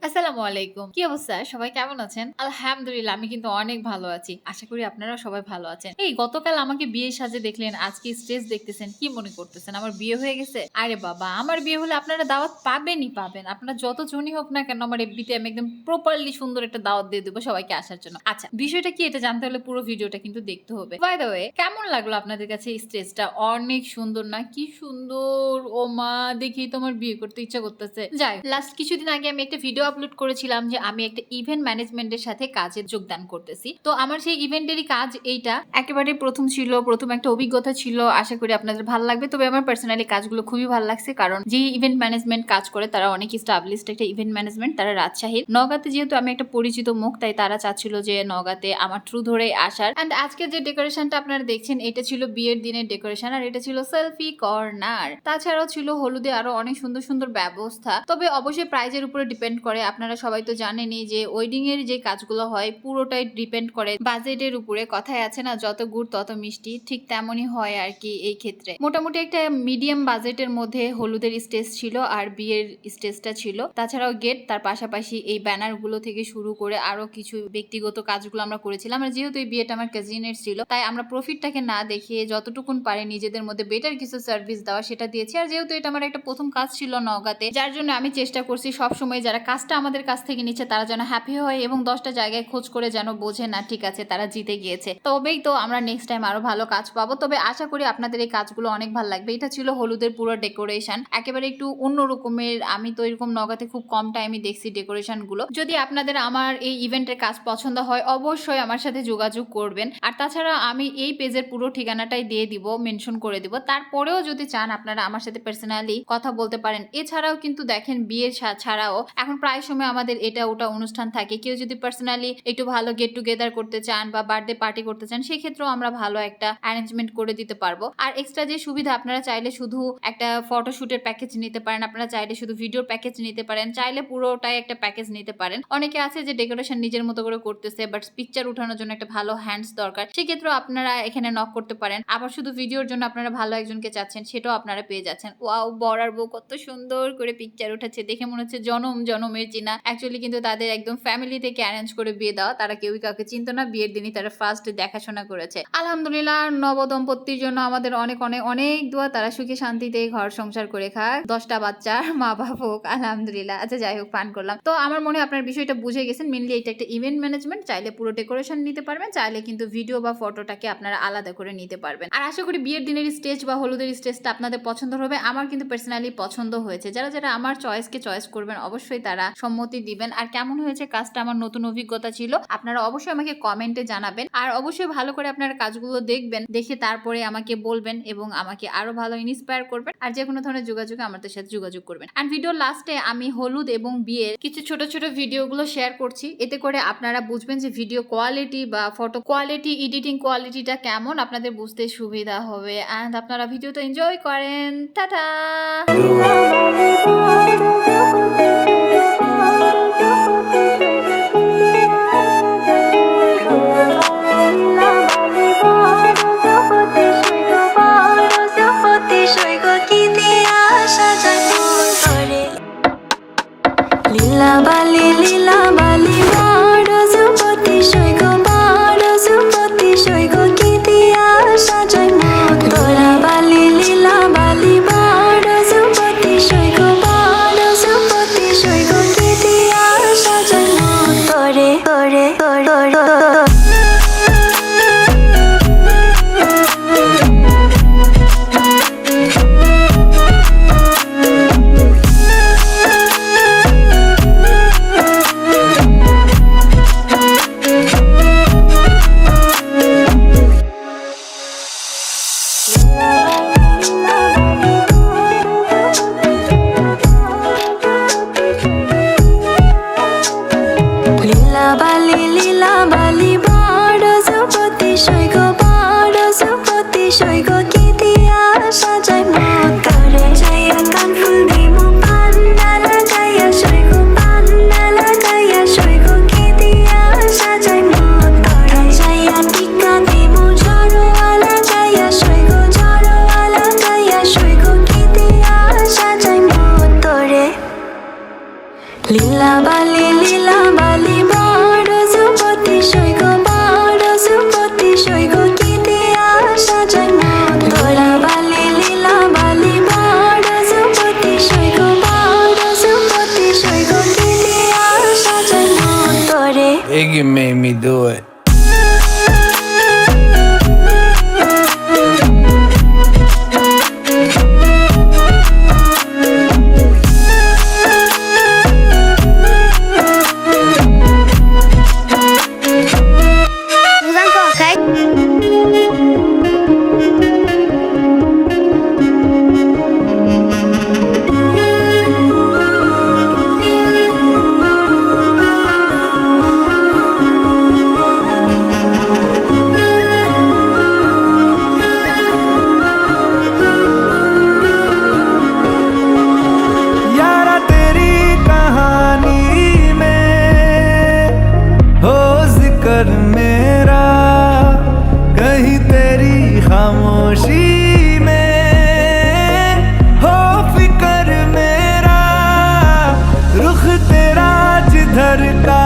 আসসালামু আলাইকুম। কি অবস্থা? সবাই কেমন আছেন? আলহামদুলিল্লাহ আমি কিন্তু অনেক ভালো আছি। আশা করি আপনারাও সবাই ভালো আছেন। এই গতকাল আমাকে বিয়ের সাজে দেখলেন, আজকে স্টেজ দেখতেছেন। কি মনে করতেছেন? আমার বিয়ে হয়ে গেছে? আরে বাবা! আমার বিয়ে হলে আপনারা দাওয়াত পাবেনই পাবেন। আপনারা যতজনই হোক না কেন আমার এফবিতে আমি একদম প্রপারলি সুন্দর একটা দাওয়াত দিয়ে দেব সবাইকে আসার জন্য। আচ্ছা, বিষয়টা কি এটা জানতে হলে পুরো ভিডিওটা কিন্তু দেখতে হবে। বাই দ্য ওয়ে, কেমন লাগলো আপনাদের কাছে এই স্টেজটা? অনেক সুন্দর না? কি সুন্দর! ও মা! দেখেই তো আমার বিয়ে করতে ইচ্ছা করতেছে। যাই, লাস্ট কিছুদিন আগে আমি একটা ভিডিও আপলোড করেছিলাম যে আমি একটা ইভেন্ট ম্যানেজমেন্টের সাথে কাজে যোগদান করতেছি। তো আমার সেই ইভেন্টেরই কাজ এইটা একেবারে প্রথম ছিল, প্রথম একটা অভিজ্ঞতা ছিল। আশা করি আপনাদের ভালো লাগবে। তবে আমার পার্সোনালি কাজগুলো খুবই ভালো লাগছে, কারণ যে ইভেন্ট ম্যানেজমেন্ট কাজ করে তারা অনেক স্টাবলিশড একটা ইভেন্ট ম্যানেজমেন্ট। তারা রাজশাহীর নওগাঁতে, যেহেতু আমি একটা পরিচিত মুখ, তাই তারা চাচ্ছিল যে নওগাঁতে আমার থ্রু ধরে আসার। এন্ড আজকে যে ডেকোরেশনটা আপনারা দেখছেন এটা ছিল বিয়ের দিনের ডেকোরেশন, আর এটা ছিল সেলফি কর্নার। তাছাড়াও ছিল হলুদে আরো অনেক সুন্দর সুন্দর ব্যবস্থা। তবে অবশ্যই প্রাইজের উপরে ডিপেন্ড করে। আপনারা সবাই তো জানেনই যে ওয়েডিং এর যে কাজগুলো হয় পুরোটাই ডিপেন্ড করে বাজেটের উপরে। কথায় আছে না, যত গুড় তত মিষ্টি, ঠিক তেমনই হয় আর কি। এই ক্ষেত্রে মোটামুটি একটা মিডিয়াম বাজেটের মধ্যে হলুদের স্টেজ ছিল আর বিয়ের স্টেজটা ছিল। তাছাড়াও গেট, তার পাশাপাশি এই ব্যানার গুলো থেকে শুরু করে আরো কিছু ব্যক্তিগত কাজগুলো আমরা করেছিলাম। আর যেহেতু এই বিয়েটা আমার কাজিনের ছিল, তাই আমরা প্রফিটটাকে না দেখিয়ে যতটুকুন পারে নিজেদের মধ্যে বেটার কিছু সার্ভিস দেওয়া সেটা দিয়েছি। আর যেহেতু এটা আমার একটা প্রথম কাজ ছিল নওগাঁতে, যার জন্য আমি চেষ্টা করছি সবসময় যারা কাজটা আমাদের কাছ থেকে নিচ্ছে তারা যেন হ্যাপি হয় এবং 10টা জায়গায় খোঁজ করে যেন বোঝে না ঠিক আছে তারা জিতে গিয়েছে। তবেই তো আমরা নেক্সট টাইম আরো ভালো কাজ পাবো। তবে আশা করি আপনাদের এই কাজগুলো অনেক ভালো লাগবে। এটা ছিল হলুদের পুরো ডেকোরেশন, একেবারে একটু অন্য রকমের। আমি তো এরকম নওগাঁতে খুব কম টাইমে দেখছি ডেকোরেশন গুলো। যদি আপনাদের আমার এই ইভেন্টের কাজ পছন্দ হয় অবশ্যই আমার সাথে যোগাযোগ করবেন। আর তাছাড়া আমি এই পেজের পুরো ঠিকানাটাই দিয়ে দিব, মেনশন করে দিব। তারপরেও যদি চান আপনারা আমার সাথে পার্সোনালি কথা বলতে পারেন। এছাড়াও কিন্তু দেখেন বিয়ের ছাড়াও এখন প্রায় সময় আমাদের এটা ওটা অনুষ্ঠান থাকে। কেউ যদি পার্সোনালি একটু ভালো গেট টুগেদার করতে চান বা বার্থডে পার্টি করতে চান, সেক্ষেত্রেও আমরা ভালো একটা অ্যারেঞ্জমেন্ট করে দিতে পারবো। আর এক্সট্রা যে সুবিধা, আপনারা চাইলে শুধু একটা ফটোশুটের প্যাকেজ নিতে পারেন, আপনারা চাইলে শুধু ভিডিওর প্যাকেজ নিতে পারেন, চাইলে পুরোটাই একটা প্যাকেজ নিতে পারেন। অনেকে আছে যে ডেকোরেশন নিজের মতো করে করতেছে, বাট পিকচার উঠানোর জন্য একটা ভালো হ্যান্ডস দরকার, সেক্ষেত্রেও আপনারা এখানে নক করতে পারেন। আবার শুধু ভিডিওর জন্য আপনারা ভালো একজনকে চাচ্ছেন, সেটাও আপনারা পেয়ে যাচ্ছেন। ওয়াও, বর আর বউ কত সুন্দর করে পিকচার উঠাচ্ছে, দেখে মনে হচ্ছে জনম জনমের চিনা। অ্যাকচুয়ালি কিন্তু তাদের একদম ফ্যামিলি থেকে অ্যারেঞ্জ করে বিয়ে দেওয়া, তারা কেউই কাউকে চিনতো না। বিয়ের দিনই তারা ফার্স্ট দেখাশোনা করেছে। আলহামদুলিল্লাহ, নবদম্পতির জন্য আমাদের অনেক অনেক অনেক দোয়া। তারা সুখে শান্তিতে ঘর সংসার করে খাক, 10টা বাচ্চার মা বাপ হোক। আলহামদুলিল্লাহ। আচ্ছা যাই হোক, ফান করলাম। তো আমার মনে হয় আপনার বিষয়টা বুঝে গেছেন। মেনলি এটা একটা ইভেন্ট ম্যানেজমেন্ট, চাইলে পুরো ডেকোরেশন নিতে পারবেন, চাইলে কিন্তু ভিডিও বা ফটোটাকে আপনারা আলাদা করে নিতে পারবেন। আর আশা করি বিয়ের দিনের স্টেজ বা হলুদের স্টেজটা আপনাদের পছন্দ হবে। আমার কিন্তু পার্সোনালি পছন্দ হয়েছে। যারা যারা আমার চয়েসকে চয়েস করবেন অবশ্যই তারা সম্মতি দিবেন। আর কেমন হয়েছে কাজটা, আমার নতুন অভিজ্ঞতা ছিল, আপনারা অবশ্যই আমাকে কমেন্টে জানাবেন। আর অবশ্যই ভালো করে আপনারা কাজগুলো দেখবেন, দেখে তারপরে আমাকে বলবেন এবং আমাকে আরো ভালো ইন্সপায়ার করবেন। আর যে কোনো ধরনের যোগাযোগে আমাদের সাথে যোগাযোগ করবেন। আর ভিডিও লাস্টে আমি হলুদ এবং বিয়ের কিছু ছোট ছোট ভিডিওগুলো শেয়ার করছি, এতে করে আপনারা বুঝবেন যে ভিডিও কোয়ালিটি বা ফটো কোয়ালিটি, এডিটিং কোয়ালিটিটা কেমন, আপনাদের বুঝতে সুবিধা হবে। এন্ড আপনারা ভিডিওটা এনজয় করেন। টাটা। লীলা বালি বড় যুবতী সৈগ, বড় যুবতী সৈগ, কি দিয়া সাজাই মন তোরা বালি। লীলা বালি বড় যুবতী সৈগ, বড় যুবতী সৈগ, কি দিয়া সাজাই মন তোরে তোরে তোরে। বালি লীলা বালি বড় যুবতী সৈগ বড় যুবতী সৈগ কি দিয়া সাজাই মন তোরা বালি লীলা বালি বড় যুবতী সৈগ বড় যুবতী সৈগ কি দিয়া সাজাই মন তোরে Iggy made me do it. यारा तेरी कहानी में हो जिक्र मेरा कहीं तेरी खामोशी में हो फिक्र मेरा रुख तेरा जिधर का